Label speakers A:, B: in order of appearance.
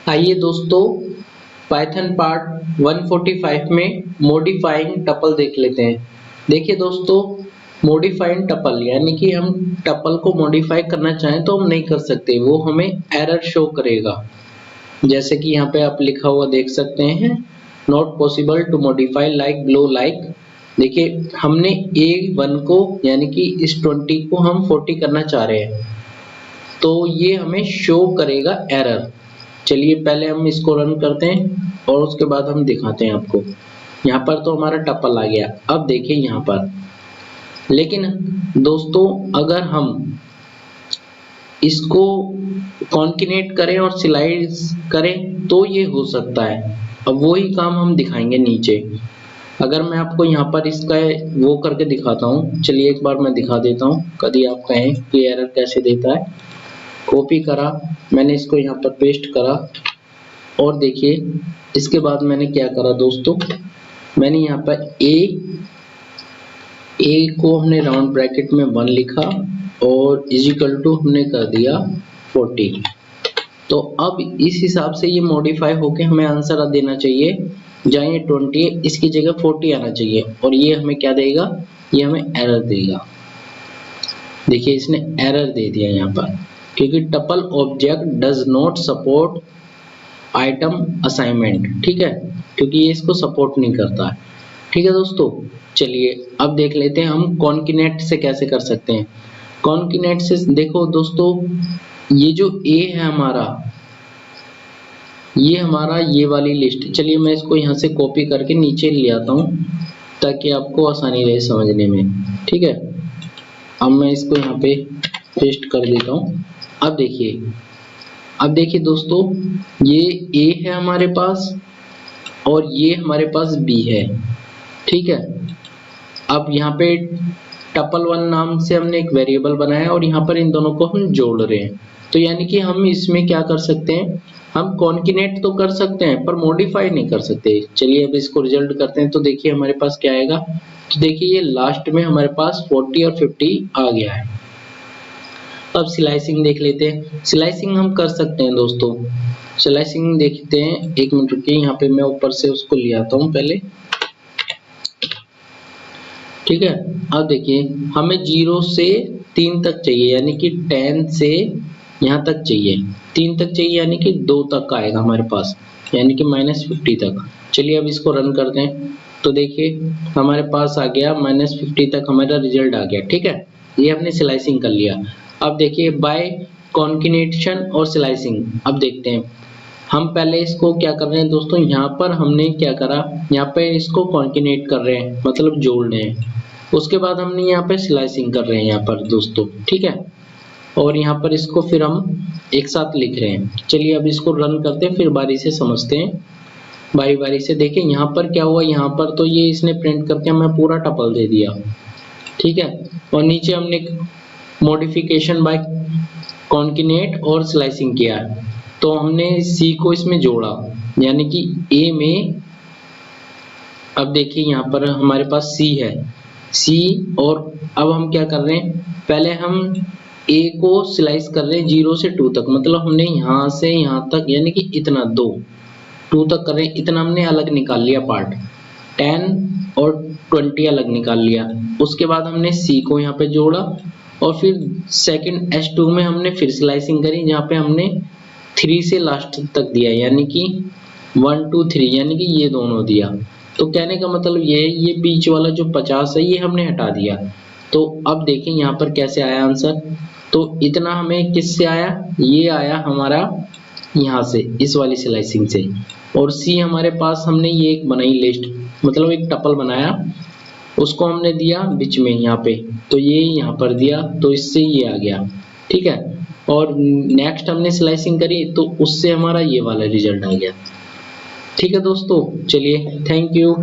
A: आइए दोस्तों, Python part 145 में मॉडिफाइंग टपल देख लेते हैं। देखिए दोस्तों, मॉडिफाइंग टपल यानी कि हम टपल को मॉडिफाई करना चाहें तो हम नहीं कर सकते, वो हमें एरर शो करेगा। जैसे कि यहाँ पे आप लिखा हुआ देख सकते हैं, not possible to modify like below like. देखिए हमने A1 को यानी कि इस 20 को हम 40 करना चाह रहे हैं, तो ये हमें शो करेगा एरर। चलिए पहले हम इसको रन करते हैं और उसके बाद हम दिखाते हैं आपको। यहाँ पर तो हमारा टपल आ गया। अब देखिए यहाँ पर, लेकिन दोस्तों अगर हम इसको कॉन्केनेट करें और स्लाइस करें तो ये हो सकता है। अब वही काम हम दिखाएंगे नीचे। अगर मैं आपको यहाँ पर इसका वो करके दिखाता हूँ, चलिए एक बार मैं दिखा देता हूँ, कभी आप कहें कि एरर कैसे देता है। कॉपी करा, मैंने इसको यहाँ पर पेस्ट करा और देखिए इसके बाद मैंने क्या करा दोस्तों, मैंने यहाँ पर ए को हमने राउंड ब्रैकेट में 1 लिखा और इजिकल टू हमने कर दिया 40। तो अब इस हिसाब से ये मॉडिफाई होके हमें आंसर देना चाहिए। जहाँ ये 20 है इसकी जगह 40 आना चाहिए और ये हमें क्या देगा, ये हमें एरर देगा। देखिए इसने एरर दे दिया यहाँ पर, क्योंकि tuple object does not support item assignment. ठीक है, क्योंकि ये इसको सपोर्ट नहीं करता है। ठीक है दोस्तों, चलिए अब देख लेते हैं हम कॉन्केनेट से कैसे कर सकते हैं। कॉन्केनेट से देखो दोस्तों, ये जो ए है हमारा, ये हमारा ये वाली लिस्ट, चलिए मैं इसको यहाँ से कॉपी करके नीचे ले आता हूँ ताकि आपको आसानी रहे समझने में। ठीक है, अब मैं इसको यहाँ पे पेस्ट कर देता हूँ। अब देखिए दोस्तों, ये ए है हमारे पास और ये हमारे पास बी है। ठीक है, अब यहाँ पे टपल 1 नाम से हमने एक वेरिएबल बनाया और यहाँ पर इन दोनों को हम जोड़ रहे हैं। तो यानी कि हम इसमें क्या कर सकते हैं, हम कॉन्केनेट तो कर सकते हैं पर मॉडिफाई नहीं कर सकते। चलिए अब इसको रिजल्ट करते हैं, तो देखिए हमारे पास क्या आएगा। तो देखिए ये लास्ट में हमारे पास 40 और 50 आ गया है। अब स्लाइसिंग देख लेते हैं। स्लाइसिंग हम कर सकते हैं दोस्तों, स्लाइसिंग देखते हैं। एक मिनट रुकिए, यहाँ पे मैं ऊपर से उसको ले आता हूँ पहले। ठीक है, अब देखिए हमें 0 से 3 तक चाहिए, यानी कि 10 से यहाँ तक चाहिए, 3 तक चाहिए, यानी कि 2 तक आएगा हमारे पास, यानी कि -50 तक। चलिए अब इसको रन करते हैं, तो देखिए हमारे पास आ गया -50 तक हमारा रिजल्ट आ गया। ठीक है, ये हमने स्लाइसिंग कर लिया। अब देखिए बाय कॉन्केनेशन और स्लाइसिंग, अब देखते हैं। हम पहले इसको क्या कर रहे हैं दोस्तों, यहाँ पर हमने क्या करा, यहाँ पे इसको कॉन्केनेट कर रहे हैं, मतलब जोड़ रहे हैं। उसके बाद हमने यहाँ पे स्लाइसिंग कर रहे हैं यहाँ पर दोस्तों। ठीक है, और यहाँ पर इसको फिर हम एक साथ लिख रहे हैं। चलिए अब इसको रन करते हैं, फिर बारी से समझते हैं, बारी बारी से। देखिए यहाँ पर क्या हुआ, यहाँ पर तो ये इसने प्रिंट करके हमें पूरा टपल दे दिया। ठीक है, और नीचे हमने मॉडिफिकेशन बाय कॉन्केनेट और स्लाइसिंग किया है, तो हमने सी को इसमें जोड़ा, यानी कि ए में। अब देखिए यहाँ पर हमारे पास सी है, सी, और अब हम क्या कर रहे हैं, पहले हम ए को स्लाइस कर रहे हैं 0 से 2 तक, मतलब हमने यहाँ से यहाँ तक, यानी कि इतना 2 तक कर रहे हैं, इतना हमने अलग निकाल लिया पार्ट, 10 और 20 अलग निकाल लिया। उसके बाद हमने सी को यहाँ पे जोड़ा और फिर सेकंड S2 में हमने फिर स्लाइसिंग करी, जहाँ पे हमने 3 से लास्ट तक दिया, यानी कि 1 2 3, यानी कि ये दोनों दिया। तो कहने का मतलब ये बीच वाला जो 50 है ये हमने हटा दिया। तो अब देखें यहाँ पर कैसे आया आंसर। तो इतना हमें किससे आया, ये आया हमारा यहाँ से, इस वाली स्लाइसिंग से। और सी हमारे पास हमने ये एक बनाई लिस्ट, मतलब एक टपल बनाया, उसको हमने दिया बीच में यहाँ पे, तो ये यहाँ पर दिया, तो इससे ये आ गया। ठीक है, और नेक्स्ट हमने स्लाइसिंग करी तो उससे हमारा ये वाला रिजल्ट आ गया। ठीक है दोस्तों, चलिए थैंक यू।